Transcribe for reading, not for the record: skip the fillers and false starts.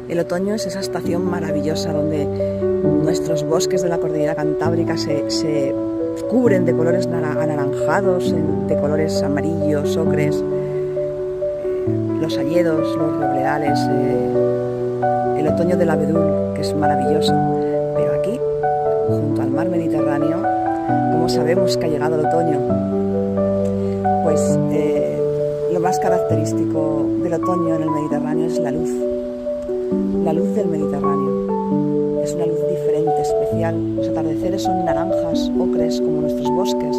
El otoño es esa estación maravillosa donde nuestros bosques de la cordillera cantábrica se cubren de colores anaranjados, de colores amarillos, ocres, los hayedos, los robledales, el otoño del abedul, que es maravilloso. Pero aquí, junto al mar Mediterráneo, ¿cómo sabemos que ha llegado el otoño? Pues lo más característico del otoño en el Mediterráneo es la luz del Mediterráneo. Es una luz diferente, especial. Los atardeceres son naranjas, ocres, como nuestros bosques.